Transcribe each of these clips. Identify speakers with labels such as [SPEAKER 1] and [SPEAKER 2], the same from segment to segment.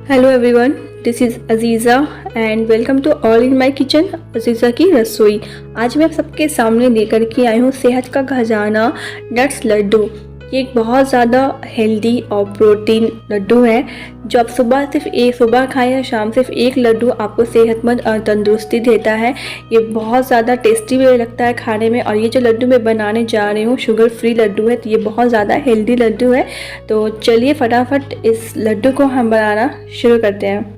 [SPEAKER 1] Hello everyone, this is Aziza and welcome to all in my kitchen Aziza की रसोई। आज मैं आप सबके सामने लेकर के आई हूँ सेहत का खजाना नट्स लड्डू। ये एक बहुत ज़्यादा हेल्दी और प्रोटीन लड्डू है जो आप सुबह खाएं या शाम सिर्फ एक लड्डू आपको सेहतमंद और तंदुरुस्ती देता है। ये बहुत ज़्यादा टेस्टी भी लगता है खाने में। और ये जो लड्डू मैं बनाने जा रही हूँ शुगर फ्री लड्डू है, तो ये बहुत ज़्यादा हेल्दी लड्डू है। तो चलिए फटाफट इस लड्डू को हम बनाना शुरू करते हैं।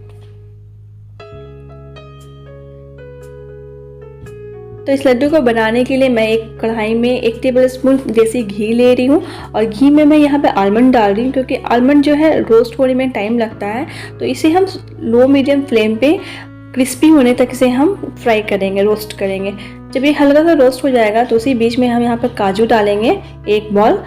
[SPEAKER 1] तो इस लड्डू को बनाने के लिए मैं एक कढ़ाई में 1 टेबलस्पून देसी घी ले रही हूँ। और घी में मैं यहाँ पे आलमंड डाल रही हूँ क्योंकि आलमंड जो है रोस्ट होने में टाइम लगता है। तो इसे हम लो मीडियम फ्लेम पे क्रिस्पी होने तक इसे हम फ्राई करेंगे, रोस्ट करेंगे। जब ये हल्का सा रोस्ट हो जाएगा तो उसी बीच में हम यहाँ पर काजू डालेंगे 1 बॉल।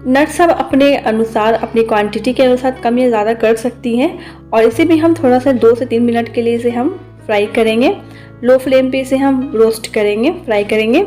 [SPEAKER 1] नट्स आप अपने अनुसार, अपनी क्वांटिटी के अनुसार कम या ज़्यादा कर सकती हैं। और इसे भी हम थोड़ा सा 2 से 3 मिनट के लिए इसे हम फ्राई करेंगे। लो फ्लेम पे इसे हम रोस्ट करेंगे, फ्राई करेंगे।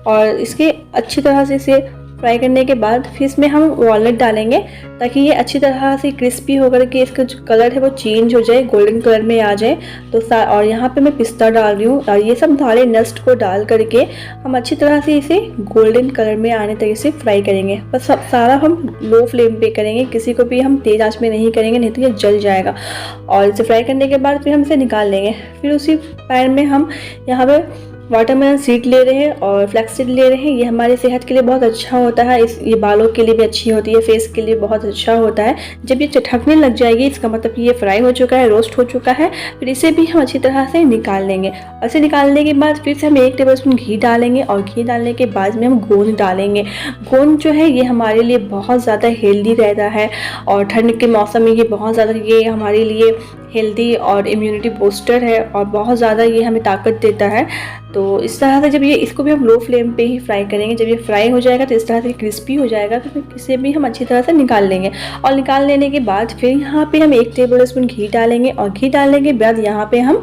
[SPEAKER 1] और इसके अच्छी तरह से इसे फ्राई करने के बाद फिर इसमें हम वॉलनट डालेंगे ताकि ये अच्छी तरह से क्रिस्पी होकर के इसका जो कलर है वो चेंज हो जाए, गोल्डन कलर में आ जाए। तो और यहाँ पे मैं पिस्ता डाल रही हूँ। और ये सब सारे नट्स को डाल करके हम अच्छी तरह से इसे गोल्डन कलर में आने तक इसे फ्राई करेंगे। बस सब सारा हम लो फ्लेम पे करेंगे, किसी को भी हम तेज़ आंच में नहीं करेंगे, नहीं तो ये जल जाएगा। और इसे फ्राई करने के बाद फिर हम इसे निकाल लेंगे। फिर उसी पैन में हम यहाँ पे वाटरमेलन सीड ले रहे हैं और फ्लैक्स सीड ले रहे हैं। ये हमारे सेहत के लिए बहुत अच्छा होता है। ये बालों के लिए भी अच्छी होती है, फेस के लिए बहुत अच्छा होता है। जब ये चटकने लग जाएगी इसका मतलब कि ये फ्राई हो चुका है, रोस्ट हो चुका है। फिर इसे भी हम अच्छी तरह से निकाल लेंगे। और इसे निकालने के बाद फिर से हम 1 टेबलस्पून घी डालेंगे। और घी डालने के बाद में हम गोंद डालेंगे। गोंद जो है ये हमारे लिए बहुत ज़्यादा हेल्दी रहता है। और ठंड के मौसम में ये बहुत ज़्यादा ये हमारे लिए हेल्दी और इम्यूनिटी बूस्टर है और बहुत ज़्यादा ये हमें ताकत देता है। तो इस तरह से जब ये इसको भी हम लो फ्लेम पे ही फ्राई करेंगे। जब ये फ्राई हो जाएगा तो इस तरह से क्रिस्पी हो जाएगा तो फिर इसे भी हम अच्छी तरह से निकाल लेंगे। और निकाल लेने के बाद फिर यहाँ पे हम 1 टेबलस्पून घी डालेंगे। और घी डालने के बाद यहाँ पे हम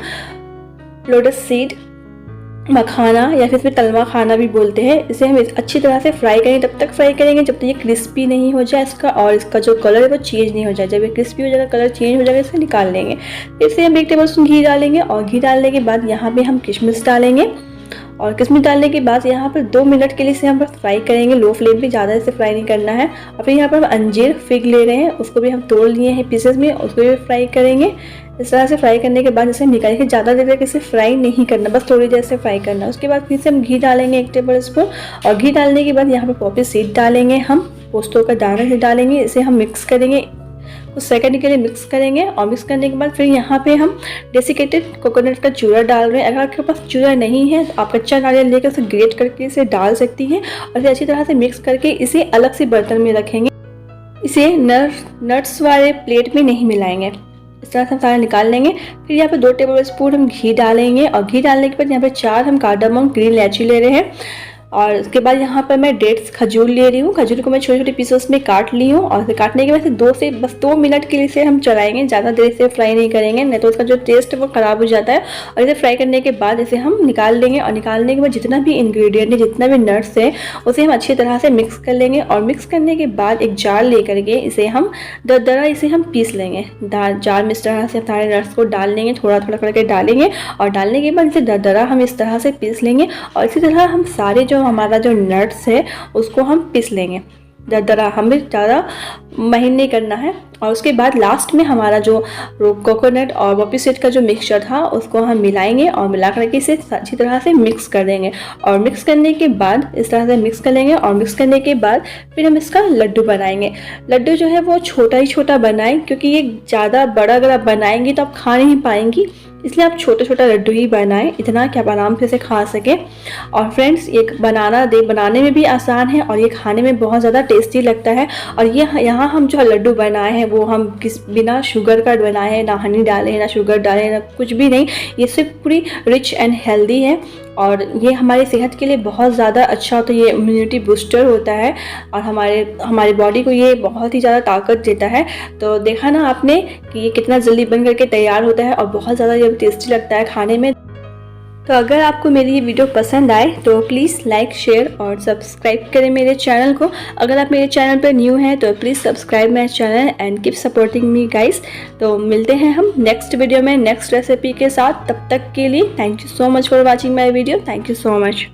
[SPEAKER 1] लोटस सीड, मखाना या फिर इसमें तलवा खाना भी बोलते हैं, इसे हम अच्छी तरह से फ्राई करेंगे। तब तक फ्राई करेंगे जब तक ये क्रिस्पी नहीं हो जाए इसका, और इसका जो कलर है वो चेंज नहीं हो जाए। जब ये क्रिस्पी हो जाएगा, कलर चेंज हो जाएगा, इसे निकाल लेंगे। फिर से हम 1 टेबलस्पून घी डालेंगे। और घी डालने के बाद यहाँ पे हम किशमिश डालेंगे। और किशमिश डालने के बाद यहाँ पर 2 मिनट के लिए इसे हम फ्राई करेंगे, लो फ्लेम पे, ज़्यादा इसे फ्राई नहीं करना है। और फिर यहाँ पर हम अंजीर, फिग ले रहे हैं, उसको भी हम तोड़ लिए हैं पीसेस में, उसको भी फ्राई करेंगे। इस तरह से फ्राई करने के बाद इसे निकालेंगे। ज़्यादा देर तक इसे फ्राई नहीं करना, बस थोड़ी देर से फ्राई करना। उसके बाद फिर से हम घी डालेंगे 1 टेबलस्पून। और घी डालने के बाद यहाँ पर पॉपी सीड डालेंगे, हम पोस्तों का दाना से डालेंगे। इसे हम मिक्स करेंगे, कुछ सेकंड के लिए मिक्स करेंगे। और मिक्स करने के बाद फिर यहाँ पे हम डेसिकेटेड कोकोनट का चूरा डाल रहे हैं। अगर आपके पास चूरा नहीं है तो आप कच्चा नारियल लेकर उसे ग्रेट करके इसे डाल सकती हैं। और फिर अच्छी तरह से मिक्स करके इसे अलग से बर्तन में रखेंगे। इसे नट्स वाले प्लेट में नहीं मिलाएंगे। इस तरह से हम सारा निकाल लेंगे। फिर यहाँ पे 2 टेबलस्पून हम घी डालेंगे। और घी डालने के बाद यहाँ पे 4 हम कार्डामम ग्रीन इलायची ले रहे हैं। और उसके बाद यहाँ पर मैं डेट्स, खजूर ले रही हूँ। खजूर को मैं छोटे छोटे पीसेस में काट ली हूँ। और इसे काटने के बाद बस 2 मिनट के लिए इसे हम चलाएंगे, ज़्यादा देर से फ्राई नहीं करेंगे, नहीं तो उसका जो टेस्ट है वो ख़राब हो जाता है। और इसे फ्राई करने के बाद इसे हम निकाल लेंगे। और निकालने के बाद जितना भी इंग्रेडिएंट है, जितना भी नट्स है, उसे हम अच्छी तरह से मिक्स कर लेंगे। और मिक्स करने के बाद एक जार ले करके इसे हम दरदरा इसे हम पीस लेंगे। जार में इस तरह से सारे नट्स को डाल लेंगे, थोड़ा थोड़ा करके डालेंगे। और डालने के बाद इसे दरदरा हम इस तरह से पीस लेंगे। और इसी तरह हम सारे हमारा जो नट्स है उसको हम पीस लेंगे दरदरा, हमें ज़्यादा महीन नहीं करना है। और उसके बाद लास्ट में हमारा जो कोकोनट और पॉपी सीड का जो मिक्सचर था उसको हम मिलाएंगे। और मिला करके इसे अच्छी तरह से मिक्स कर देंगे। और मिक्स करने के बाद इस तरह से मिक्स कर लेंगे। और मिक्स करने के बाद फिर हम इसका लड्डू बनाएंगे। लड्डू जो है वो छोटा ही छोटा बनाएं, क्योंकि ये ज़्यादा बड़ा अगर आप बनाएंगी तो आप खा नहीं पाएंगी, इसलिए आप छोटा छोटा लड्डू ही बनाएं, इतना कि आप आराम से इसे खा सकें। और फ्रेंड्स, ये बनाने में भी आसान है और ये खाने में बहुत ज़्यादा टेस्टी लगता है। और ये यहाँ हम जो लड्डू बनाए हैं वो हम बिना शुगर का बनाए हैं, ना हनी डाले हैं, ना शुगर डाले हैं, ना कुछ भी नहीं। ये सिर्फ पूरी रिच एंड हेल्दी है। और ये हमारी सेहत के लिए बहुत ज़्यादा अच्छा होता है। ये इम्यूनिटी बूस्टर होता है और हमारी बॉडी को ये बहुत ही ज़्यादा ताकत देता है। तो देखा ना आपने कि ये कितना जल्दी बन करके तैयार होता है और बहुत ज़्यादा ये टेस्टी लगता है खाने में। तो अगर आपको मेरी ये वीडियो पसंद आए तो प्लीज़ लाइक, शेयर और सब्सक्राइब करें मेरे चैनल को। अगर आप मेरे चैनल पर न्यू हैं तो please subscribe my channel and keep supporting me guys. तो मिलते हैं हम नेक्स्ट वीडियो में नेक्स्ट रेसिपी के साथ। तब तक के लिए thank you so much for watching my video. Thank you so much.